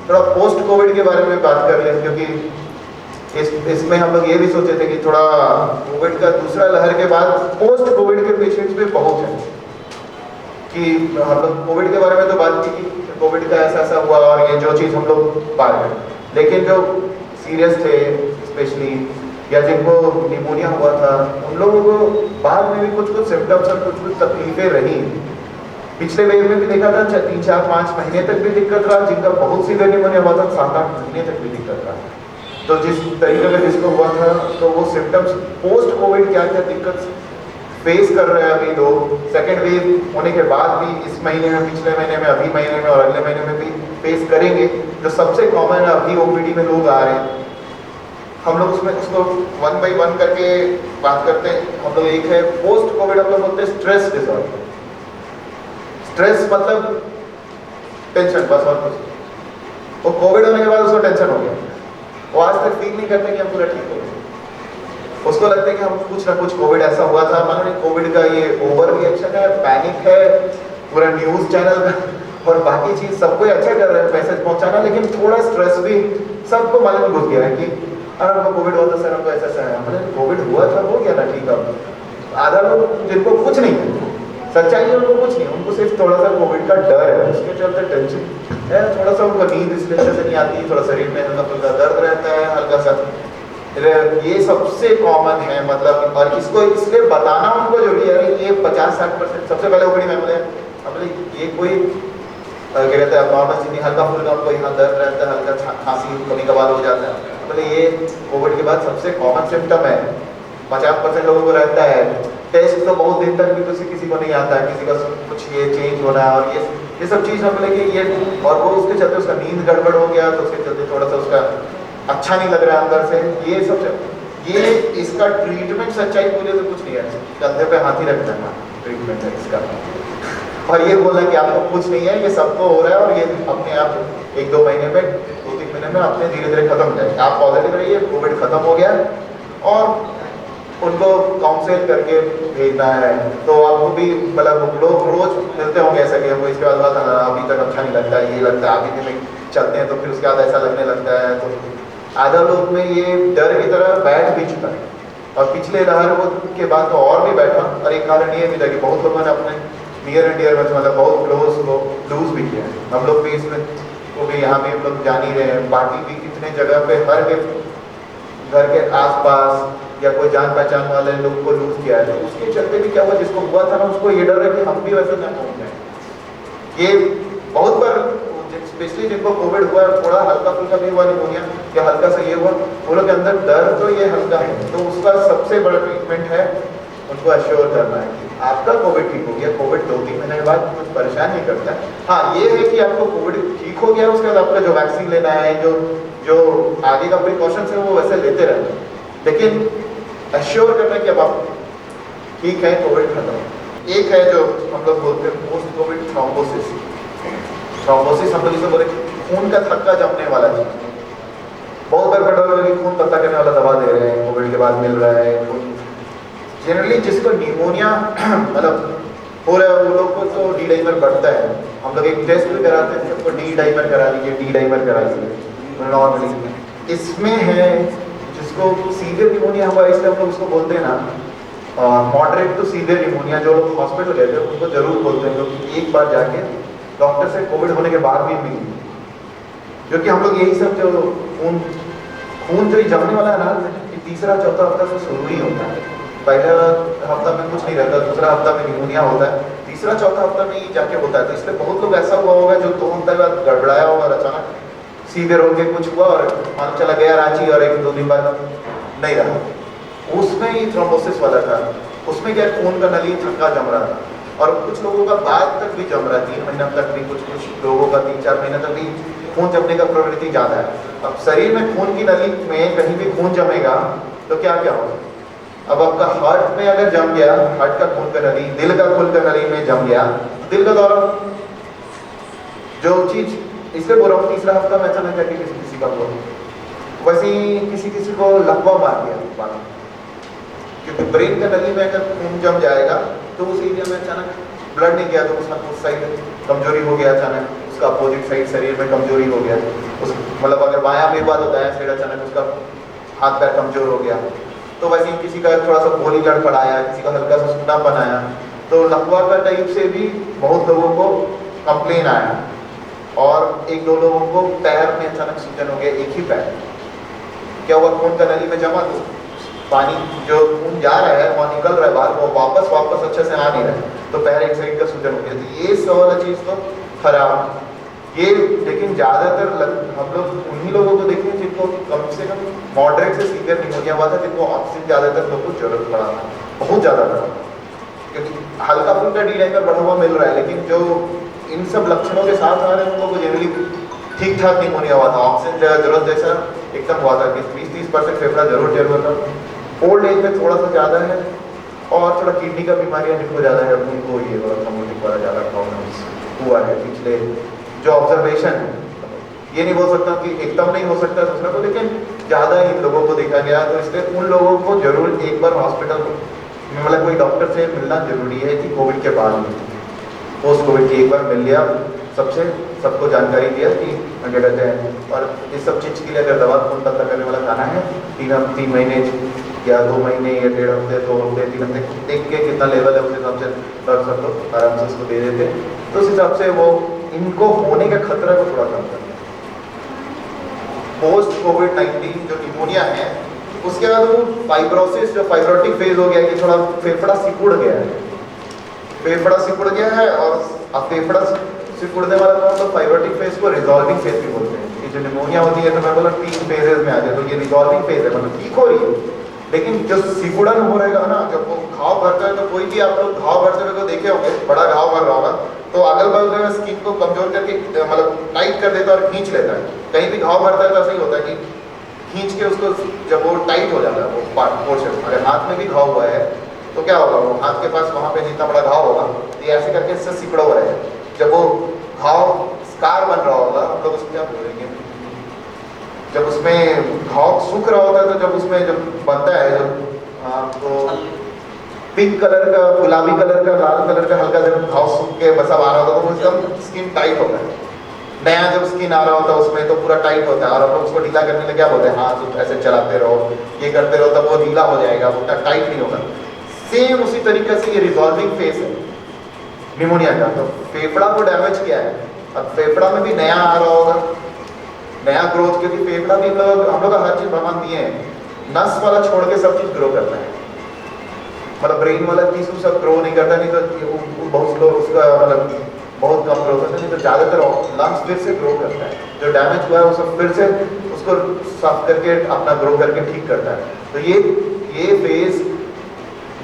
थोड़ा post Covid के बारे में बात कर लें, क्योंकि इसमें हम लोग ये भी सोचे थे कि थोड़ा कोविड का दूसरा लहर के बाद पोस्ट कोविड के पेशेंट्स भी बहुत हैं, कि हम लोग कोविड के बारे में तो बात की कि कोविड का ऐसा ऐसा हुआ और ये जो चीज़ हम लोग पा रहे हैं, लेकिन जो सीरियस थे स्पेशली या जिनको निमोनिया हुआ था उन लोगों को बाद में भी कुछ कुछ सिम्टम्स और कुछ कुछ तकलीफें रही। पिछले वेव में भी देखा था 3, 4, 5 महीने तक भी दिक्कत रहा, जिनका बहुत सीवियर निमोनिया हुआ था 7, 8 महीने तक भी दिक्कत रहा। तो जिस तरीके में जिसको हुआ था तो वो सिम्टम्स पोस्ट कोविड क्या क्या दिक्कत फेस कर रहे हैं अभी लोग, सेकेंड वेव होने के बाद भी इस महीने में, पिछले महीने में, अभी महीने में और अगले महीने में भी फेस करेंगे। जो सबसे कॉमन है अभी ओपीडी में लोग आ रहे हैं, हम लोग उसमें उसको 1 by 1 करके बात करते हैं। हम लोग एक है पोस्ट कोविड, हम लोग बोलते हैं स्ट्रेस डिसऑर्डर। स्ट्रेस मतलब टेंशन, बस और कुछ। वो कोविड होने के बाद उसको टेंशन हो गया, वो आज तक फील नहीं करते कि हम पूरा ठीक हो गए। उसको लगता है कि हम कुछ ना कुछ कोविड ऐसा हुआ था, मानो नहीं कोविड का ये ओवर रिएक्शन है, पैनिक है पूरा न्यूज चैनल का और बाकी चीज सबको अच्छा कर रहे हैं मैसेज पहुंचाना, लेकिन थोड़ा स्ट्रेस भी सबको मालूम घुस गया है कि अरे हमको कोविड हुआ था सर, हमको ऐसा ऐसा है। मतलब कोविड हुआ था, हो गया ना ठीक। अब आधा लोग जिनको कुछ नहीं है, सच्चाई है उनको कुछ नहीं, उनको सिर्फ थोड़ा सा कोविड का डर है, उसके चलते टेंशन है, थोड़ा सा उनको नींद इसलिए अच्छे से नहीं आती, थोड़ा शरीर में हल्का फुल्का दर्द रहता है हल्का सा। ये सबसे कॉमन है मतलब, और इसको इसलिए बताना उनको जरूरी है। ये 50-60% सबसे पहले ओपीडी में बोले ये कोई क्या कहते हैं नॉर्मल सी हल्का फुल्का उनको यहाँ दर्द रहता है, हल्का खांसी कभी कभार हो जाता है, बोले ये कोविड के बाद सबसे कॉमन सिम्टम है, 50% लोगों को रहता है। टेस्ट तो बहुत दिन तक भी किसी को नहीं आता है, किसी का कुछ ये चेंज होना है और ये सब चीज़ हम बोले कि ये, और वो उसके चलते उसका नींद गड़बड़ हो गया तो उसके चलते थोड़ा सा उसका अच्छा नहीं लग रहा है अंदर से। ये सब ये इसका ट्रीटमेंट सच्चाई बोले तो कुछ नहीं है, कंधे पे हाथ ही रख देना ट्रीटमेंट है इसका, और ये बोला कि आपको कुछ नहीं है, ये सबको हो रहा है और ये अपने आप 1-2 महीने में, 2-3 महीने में अपने धीरे धीरे खत्म हो जाएगा। आप पॉजिटिव रहिए, कोविड खत्म हो गया और उनको काउंसिल करके भेजना है। तो आपको भी मतलब लोग रोज मिलते होंगे ऐसा कि हमको इसके बाद हुआ था ना, अभी तक अच्छा नहीं लगता है, ये लगता है, अभी दिन में चलते हैं तो फिर उसके बाद ऐसा लगने लगता है। तो आधा लोग में ये डर की तरह बैठ भी चुका है, और पिछले लहर के बाद तो और भी बैठा। और एक कारण ये भी था कि बहुत लोगों ने अपने नियर एंड डियर में मतलब बहुत क्लोज को लूज भी किया है। हम लोग भी इसमें वो भी यहाँ भी हम लोग जान ही रहे हैं, पार्टी भी कितने जगह पे हर घर के आसपास या कोई जान पहचान वाले लोग को लूज किया है। तो उसके चलते भी क्या हुआ, जिसको हुआ था ना उसको ये डर है कि हम भी वैसे न पहुंच जाए। ये बहुत बार स्पेशली जिनको कोविड हुआ थोड़ा हल्का फुल्का भी हुआ निमोनिया या हल्का सा ये हुआ, वो लोग के अंदर डर तो ये हल्का है। तो उसका सबसे बड़ा ट्रीटमेंट है उनको अश्योर करना है कि आपका कोविड ठीक हो गया, कोविड 2-3 महीने के बाद कुछ परेशान नहीं करता। हाँ ये है कि आपको कोविड ठीक हो गया, उसके बाद आपका जो वैक्सीन लेना है, जो आगे का प्रिकॉशंस है वो वैसे लेते रहना, लेकिन अश्योर करना कि अब आप ठीक है, कोविड खत्म। एक है जो हम लोग बोलते हैं पोस्ट कोविड थ्रोम्बोसिस। थ्रोम्बोसिस हम लोग इसे बोले खून का थक्का जमने वाला चीज। बहुत बार पता होगा कि खून पतला करने वाला दवा दे रहे हैं, कोविड के बाद मिल रहा है। जनरली जिसको निमोनिया मतलब हो रहा है वो लोग को तो डी डाइमर बढ़ता है। हम लोग एक टेस्ट भी कराते हैं, सबको डी डाइमर करा लीजिए, डी डाइमर करा लीजिए नॉर्मली। इसमें है जिसको सीवियर निमोनिया हुआ, इसलिए हम लोग उसको बोलते हैं ना मॉडरेट टू सीवियर निमोनिया। जो लोग हॉस्पिटल रहते हैं उनको जरूर बोलते हैं क्योंकि एक बार जाके डॉक्टर से कोविड होने के बाद भी मिली, क्योंकि हम लोग यही सब जो खून जो जमने वाला है ना, ये 3-4 हफ्ता से शुरू ही होता है। पहला हफ्ता में कुछ नहीं रहता, दूसरा हफ्ता में निमोनिया होता है, 3-4 हफ्ता में ही जाके होता है। तो इसलिए बहुत लोग ऐसा हुआ होगा जो 2 हफ्ते बाद गड़बड़ाया होगा और अचानक सीवियर होके कुछ हुआ और मालूम चला गया रांची और 1-2 दिन बाद नहीं रहा। उसमें ही थ्रोम्बोसिस वाला था, उसमें क्या खून का नली थक्का जम रहा था और कुछ लोगों का बाद तक भी जम रहा है, 3 महीना तक भी, कुछ लोगों का 3-4 महीना तक भी खून जमने का प्रवृत्ति ज़्यादा है। अब शरीर में खून की नली में कहीं भी खून जमेगा तो क्या क्या होगा। अब आपका हार्ट में अगर जम गया, हार्ट का खून का नली, दिल का खून का नली में जम गया, दिल का दौरा, जो चीज इसलिए बोल रहा हूँ 3रा हफ्ता में अचानक करके किसी का हुआ, वैसे ही किसी को लकवा मार दिया, क्योंकि ब्रेन का नली में अगर खून जम जाएगा तो उस एरिया में अचानक ब्लड नहीं गया तो उस साइड कमजोरी हो गया, अचानक उसका अपोजिट साइड शरीर में कमजोरी हो गया, उस मतलब अगर बायां में बात होता है साइड अचानक उसका हाथ पैर कमजोर हो गया, तो वैसे ही किसी का थोड़ा सा गोली जड़ पड़ाया, किसी का हल्का सा सूनापन आया, तो लकवा का टाइप से भी बहुत लोगों को कंप्लेन आया। और एक दो लोगों को पैर में अचानक सूजन हो गया, एक ही पैर, क्या हुआ खून का नली में जमा, तो पानी जो खून जा रहा है वहाँ निकल रहा है बाहर, वो वापस अच्छे से आ नहीं रहा है, तो पैर एक साइड का सूजन हो गया। तो ये सब वाला चीज़ तो खराब ये, लेकिन ज़्यादातर हम लोग उन्हीं लोगों को देखते हैं जिनको कम से कम मॉडरेट से सीवियर निमोनिया हुआ था, जिनको ऑक्सीजन ज़्यादातर लोग को जरूरत पड़ा था, बहुत ज़्यादा पड़ा, क्योंकि हल्का फुल्का डी डाइमर बढ़ा हुआ मिल रहा है, लेकिन जो इन सब लक्षणों के साथ आ रहे हैं उन लोगों को जनरली ठीक ठाक निमोनिया हुआ था, ऑक्सीजन जरूरत जैसा एकदम हुआ था कि 20-30% फेफड़ा जरूर था। ओल्ड एज में थोड़ा सा ज़्यादा है, और थोड़ा किडनी का बीमारियां जिनको ज़्यादा है उनको ये थ्रोम्बोटिक वाला ज़्यादा प्रॉब्लम्स हुआ है पिछले जो ऑब्जर्वेशन। ये नहीं बोल सकता कि एकदम नहीं हो सकता दूसरा को, लेकिन ज़्यादा ही लोगों को देखा गया, तो इसलिए उन लोगों को जरूर एक बार हॉस्पिटल में मतलब कोई डॉक्टर से मिलना जरूरी है कि कोविड के बाद में, पोस्ट कोविड की एक बार मिल लिया, सबको जानकारी दिया कि क्या कहते हैं, और इस सब चीज़ के लिए अगर दवा खून पतला करने वाला खाना है 3 महीने या 2 महीने या 1.5 हफ्ते 2 हफ्ते 3 हफ्ते देख के कितना लेवल है उस हिसाब से डॉक्टर सब लोग आराम से उसको दे देते, तो उस हिसाब से वो इनको होने का खतरा को थोड़ा कम करते हैं। पोस्ट कोविड-19 जो निमोनिया है, उसके बाद वो फाइब्रोसिस जो फाइब्रोटिक फेज हो गया कि थोड़ा फेफड़ा सिकुड़ गया है, फेफड़ा सिकुड़ गया है, और अब फेफड़ा सिकुड़ने वाला तो मतलब फाइब्रोटिक फेज को रिजॉल्विंग फेज भी बोलते हैं। ये जो निमोनिया होती है तो मैं बोला 3 फेजेस में आ जाए, तो ये रिजॉल्विंग फेज है, मतलब ठीक हो रही है, लेकिन जो सिकुड़न हो रहेगा ना, जब वो घाव भरता है, तो कोई भी आप लोग घाव भरते हुए को देखे होंगे, बड़ा घाव भर रहा होगा तो अगल बगल में स्किन को कमजोर करके मतलब टाइट कर देता है और खींच लेता है। कहीं भी घाव भरता है तो ऐसा ही होता है कि खींच के उसको, जब वो टाइट हो जाता है वो पोर्शन, अगर हाथ में भी घाव हुआ है तो क्या होगा, वो हाथ के पास वहाँ पे जितना बड़ा घाव होगा तो ये ऐसे करके इससे सिकुड़ा हुआ है, जब वो घाव स्कार बन रहा होगा, हम लोग उसको क्या बोलेंगे, जब उसमें घाव सूख रहा होता है, तो जब उसमें जब बनता है जब तो पिंक कलर का, गुलाबी कलर का, लाल कलर का हल्का जब घाव सूख के बसा आ रहा होता है तो एकदम स्किन टाइट होता है। नया जब स्किन आ रहा होता है उसमें तो पूरा टाइट होता है, और हम लोग उसको ढीला करने के लिए क्या बोलते हैं, हाथ ऐसे चलाते रहो, ये करते रहो, तब वो ढीला हो जाएगा, उतना टाइट नहीं होगा। सेम उसी तरीके से ये रिजॉल्विंग फेस है निमोनिया का। तो फेफड़ा को डैमेज किया है, अब फेफड़ा में भी नया आ रहा होगा, नया ग्रोथ, क्योंकि फेफड़ा भी हम लोग का हर चीज भगवान दिए हैं, नस वाला छोड़ के सब चीज ग्रो करता है, मतलब ब्रेन वाला टिश्यू सब ग्रो नहीं करता, नहीं तो बहुत लोग उसका मतलब बहुत कम ग्रो करता है, नहीं तो ज़्यादातर लंग्स फिर से ग्रो करता है, जो डैमेज हुआ है वो सब फिर से उसको साफ करके अपना ग्रो करके ठीक करता है। तो ये फेज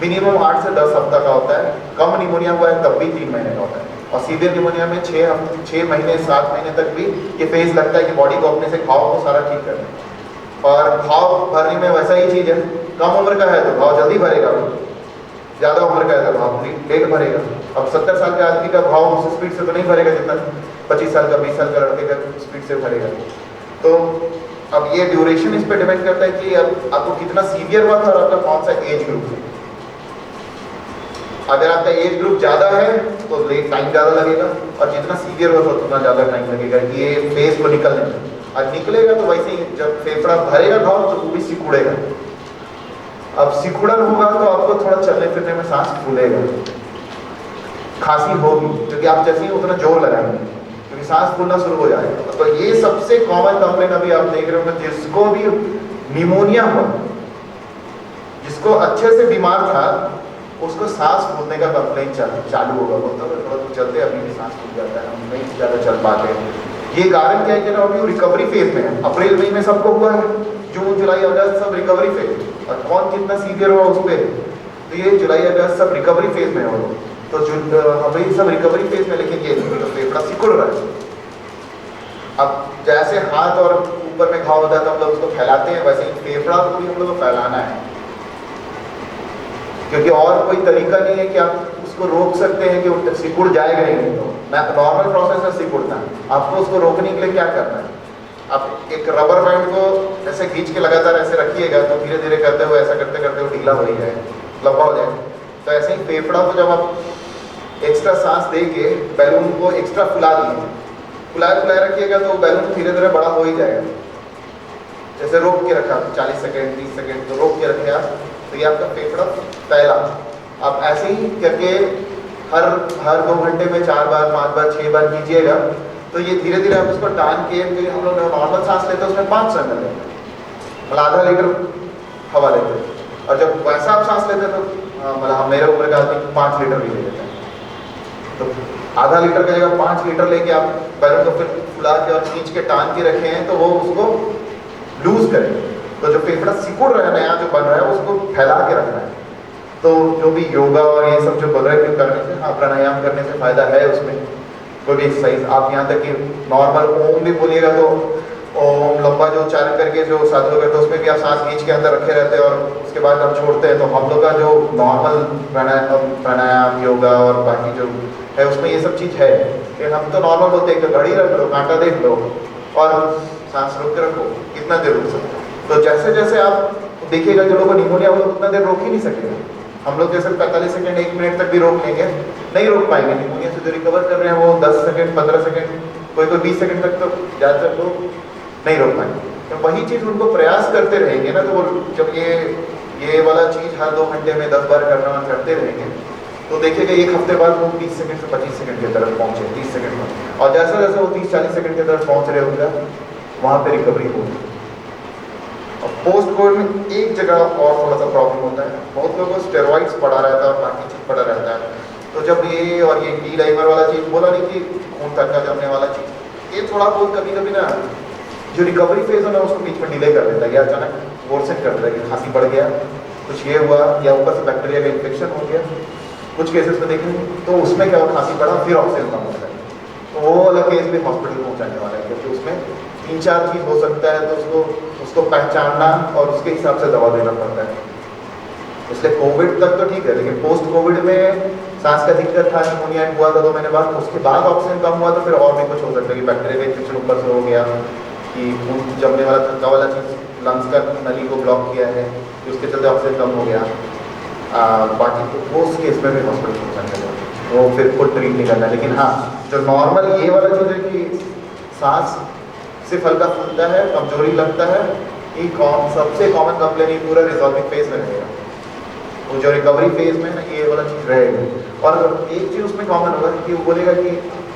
मिनिमम 8 से 10 हफ्ता का होता है, कम निमोनिया हुआ है तब भी 3 महीने का होता है, और सीवियर निमोनिया में 6 महीने 7 महीने तक भी ये फेज लगता है कि बॉडी को अपने से घाव को सारा ठीक करना है। और घाव भरने में वैसा ही चीज़ है, कम उम्र का है तो घाव जल्दी भरेगा, ज़्यादा उम्र का है तो घाव लेट भरेगा। अब 70 साल के आदमी का घाव उस स्पीड से तो नहीं भरेगा जितना 25 साल का 20 साल का लड़के का स्पीड से भरेगा। तो अब ये ड्यूरेशन इस पर डिपेंड करता है कि अब आपको कितना सीवियर हुआ था और आपका कौन सा एज ग्रुप है। अगर आपका एज ग्रुप ज़्यादा है तो टाइम ज़्यादा लगेगा, और जितना सीवियर होगा उतना ज़्यादा टाइम लगेगा ये फेस को निकलने में। और निकलेगा तो वैसे ही जब फेफड़ा भरेगा घाव तो वो भी सिकुड़ेगा। अब सिकुड़न होगा तो आपको थोड़ा चलने फिरने में सांस फूलेगा, खांसी होगी, क्योंकि आप जैसे ही उतना जोर लगाएंगे क्योंकि सांस फूलना शुरू हो जाएगा। तो ये सबसे कॉमन कंप्लेन अभी आप देख रहे हो, जिसको भी निमोनिया हुआ, जिसको अच्छे से बीमार था, उसको सांस फूलने का कंप्लेन चालू होगा, बोलता है थोड़ा तो चलते अभी भी सांस फूल जाता है, हम नहीं ज़्यादा चल पाते हैं। ये कारण क्या है कि अभी रिकवरी फेज में है, अप्रैल मई में सबको हुआ है, जून जुलाई अगस्त सब रिकवरी फेज, और कौन कितना सीवियर हुआ उस पर, तो ये जुलाई अगस्त सब रिकवरी फेज में हो, तो अभी सब रिकवरी फेज में, लेकिन ये तो फेफड़ा सिकुड़ रहा है। अब जैसे हाथ और ऊपर में घाव होता है तो हम लोग उसको फैलाते हैं, वैसे ही फेफड़ा को भी हम लोग को फैलाना है, क्योंकि और कोई तरीका नहीं है कि आप उसको रोक सकते हैं कि वो सिकुड़ जाएगा ही नहीं। तो नॉर्मल प्रोसेस है सिकुड़ना, आपको उसको रोकने के लिए क्या करना है, आप एक रबर बैंड को ऐसे खींच के लगातार ऐसे रखिएगा तो धीरे धीरे करते हुए ऐसा करते करते वो ढीला हो ही जाए, लंबा हो जाए। तो ऐसे ही फेफड़ा को जब आप एक्स्ट्रा सांस दे के बैलून को एक्स्ट्रा फुला दिए फुलाए फुलाए रखिएगा तो बैलून धीरे धीरे बड़ा हो ही जाएगा। जैसे रोक के रखा 40 सेकेंड 30 सेकेंड तो रोक के रखे आप, तो ये आपका फेफड़ा फैला। आप ऐसे ही करके हर 2 घंटे में 4 बार 5 बार 6 बार कीजिएगा, तो ये धीरे धीरे आप उसको टान के, हम लोग नॉर्मल सांस लेते हैं उसमें 5 ml लेते हैं, मतलब आधा लीटर हवा लेते हैं, और जब वैसा आप सांस लेते हैं तो मतलब मेरे उम्र का आदमी 5 लीटर भी ले लेता है। तो आधा लीटर की जगह 5 लीटर लेके आप बैलून को फिर फुला के और खींच के टान के रखे हैं, तो वो उसको लूज करें। तो जो फेफड़ा सिकुड़ रहा है नया जो बन रहा है उसको फैला के रखना है। तो जो भी योगा और ये सब जो बोल रहे हैं करने से, हाँ प्राणायाम करने से फायदा है उसमें। कोई भी एक्सरसाइज आप यहाँ तक कि नॉर्मल ओम भी बोलिएगा तो ओम लंबा जो उच्चारण करके जो साधु लोग करते हैं उसमें भी आप सांस खींच के अंदर रखे रहते हैं और उसके बाद आप छोड़ते हैं। तो हम लोग का जो नॉर्मल प्राणायाम योगा और बाकी जो है उसमें ये सब चीज़ है। लेकिन हम तो नॉर्मल होते हैं, घड़ी रख लो, कांटा देख लो और सांस रोक के रखो, कितना देर रुक सकते हो। तो जैसे जैसे आप देखिएगा जो लोगों को निमोनिया वो लोग उतना देर रोक ही नहीं सकेंगे। हम लोग जैसे 45 सेकंड 1 मिनट तक भी रोक लेंगे, नहीं रोक पाएंगे। निमोनिया से जो रिकवर कर रहे हैं वो 10 सेकंड 15 सेकंड कोई 20 सेकंड तक तो ज़्यादातर लोग नहीं रोक पाएंगे। तो वही चीज़ उनको प्रयास करते रहेंगे ना, तो वो जब ये वाला चीज़ हर 2 घंटे में 10 बार करते रहेंगे तो देखिएगा 1 हफ्ते बाद वो 20 सेकंड से 25 सेकंड की तरफ पहुँचे, 30 सेकंड में, और जैसा जैसा वो 30-40 सेकंड की तरफ पहुँच रहे होंगे वहाँ पे रिकवरी होगी। और पोस्ट कोविड में एक जगह और थोड़ा सा प्रॉब्लम होता है, बहुत लोगों को स्टेरॉइड्स पड़ा रहता है और बाकी चीज़ पड़ा रहता है। तो जब ये और ये डी डाइमर वाला चीज़ बोला नहीं कि खून थक्का जमने वाला चीज़, ये थोड़ा बहुत कभी कभी ना जो रिकवरी फेज है ना उसको बीच में डिले कर देता है, या अचानक वर्सेन कर देता है कि खांसी बढ़ गया, कुछ ये हुआ, या ऊपर से बैक्टीरिया का इन्फेक्शन हो गया। कुछ केसेस में देखेंगे तो उसमें क्या खांसी बढ़ा फिर ऑक्सीजन कम होता है, तो वो वाला केस भी हॉस्पिटल पहुँचाने वाला है, क्योंकि उसमें 3-4 चीज़ हो सकता है। तो उसको पहचानना और उसके हिसाब से दवा देना पड़ता है। इसलिए कोविड तक तो ठीक है, लेकिन पोस्ट कोविड में सांस का दिक्कत था, निमोनिया हुआ था 2 महीने बाद, उसके बाद ऑक्सीजन कम हुआ तो फिर और भी कुछ हो सकता है कि बैक्टीरिया का इन्फेक्शन ऊपर से हो गया, कि खून जमने वाला थक्का वाला चीज़ लंग्स का नली को ब्लॉक किया है, तो उसके चलते ऑक्सीजन कम हो गया। बाकी तो वो उस केस में भी हॉस्पिटल पहुँचाने का वो फिर खुद ट्रीट नहीं करना। लेकिन हाँ, जो नॉर्मल ये वाला चीज़ है कि सांस सिर्फ हल्का फूलता है, कमजोरी लगता है, ये सबसे कॉमन कंप्लेन ही पूरा रिजॉल्विंग फेज में रहेगा। वो जो रिकवरी फेज में ना ये वाला चीज़ रहेगी। और एक चीज़ उसमें कॉमन होगा कि वो बोलेगा कि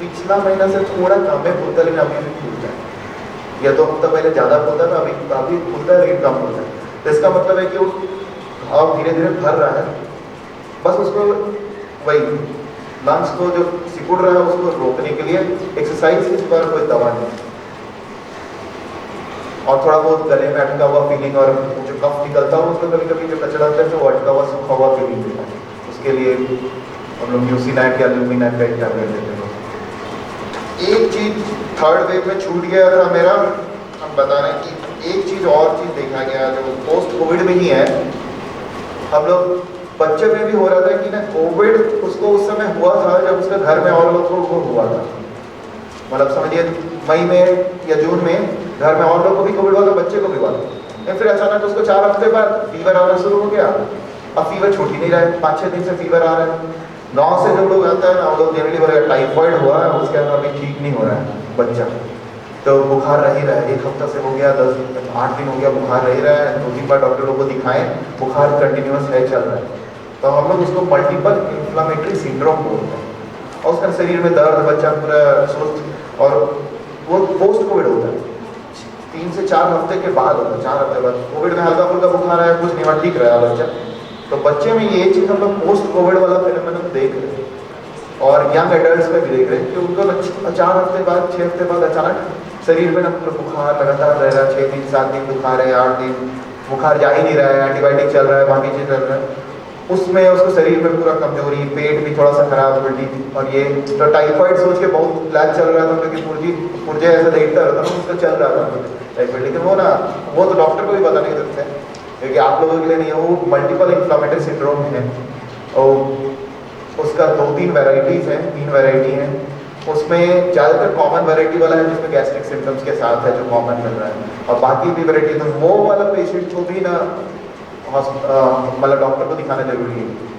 पिछला महीना से थोड़ा कम है फूलता, लेकिन अभी भी फूलता है, या 2 हफ्ता पहले ज़्यादा फूलता था, अभी फूलता है लेकिन कम फूलता है। तो इसका मतलब है कि वो घाव धीरे धीरे भर रहा है, बस उसको वही लंग्स को जो सिकुड़ रहा है उसको रोकने के लिए एक्सरसाइज इस पर कोई दवा नहीं, और थोड़ा बहुत गले में अटका हुआ फीलिंग और जो कफ निकलता हो उसको कभी कभी जो कचरा होता है तो वो अटका हुआ सूखा हुआ फीलिंग देता है। उसके लिए हम लोग म्यूसिनैट या ल्यूमिनैट का एक टैबलेट देते हैं। एक चीज़ थर्ड वेव में छूट गया था मेरा, हम बता रहे हैं कि एक चीज़ और चीज़ देखा गया जो पोस्ट कोविड में ही है। हम लोग बच्चे में भी हो रहा था कि ना कोविड उसको उस समय हुआ था जब उसके घर में और लोगों को हुआ था, मतलब समझिए मई में या जून में घर में और लोगों को भी कोविड हुआ था, बच्चे को भी हुआ था। फिर अचानक उसको 4 हफ्ते बाद फीवर आना शुरू हो गया। अब फीवर छूट ही नहीं रहा है, 5-6 दिन से फीवर आ रहा है। गाँव से जो लोग आता है ना वो लोग जनरली बोलेगा टाइफाइड हुआ है, उसके अंदर अभी ठीक नहीं हो रहा है बच्चा, तो बुखार रह ही रहा है। 1 हफ्ता से हो गया, 8 दिन हो गया, बुखार रह ही रहा है। 2-3 बार डॉक्टरों को दिखाएं, बुखार कंटिन्यूस है, चल रहा है। तो हम लोग उसको मल्टीपल इन्फ्लामेटरी सिंड्रोम बोलते हैं, और उसका शरीर में दर्द, बच्चा पूरा सुस्त, और वो पोस्ट कोविड होता है 3 से 4 हफ्ते के बाद होता है। 4 हफ्ते बाद कोविड में हल्का फुल्का बुखार आया, कुछ नहीं, ठीक रहा बच्चा। तो बच्चे में ये चीज़ हम लोग पोस्ट कोविड वाला फिनोमेनन देख रहे हैं, और यंग एडल्ट्स में भी देख रहे हैं कि उनको 4 हफ्ते बाद 6 हफ्ते बाद अचानक शरीर में ना बुखार लगातार रह रहा है, 6 दिन 7 दिन बुखार है, 8 दिन बुखार जा ही नहीं रहा है, एंटीबायोटिक चल रहा है, बाकी चीज़ चल रहा है, उसमें उसको शरीर में पूरा कमजोरी, पेट भी थोड़ा सा खराब, उल्टी। और ये तो टाइफाइड सोच के बहुत इलाज चल रहा था, क्योंकि पुर्जे ऐसा देखता रहता ना, उसका चल रहा था टाइफाइड। लेकिन वो तो डॉक्टर को भी पता नहीं सकते हैं, क्योंकि आप लोगों के लिए नहीं है, वो मल्टीपल इन्फ्लामेटरी सिंड्रोम है। और उसका 2-3 वेराइटीज़ हैं, 3 वेराइटी हैं। उसमें ज़्यादातर कॉमन वेराइटी वाला है जिसमें गैस्ट्रिक सिम्टम्स के साथ है, जो कॉमन मिल रहा है, और बाकी भी वेराइटी। तो वो वाला पेशेंट को भी ना मतलब डॉक्टर को दिखाना जरूरी है।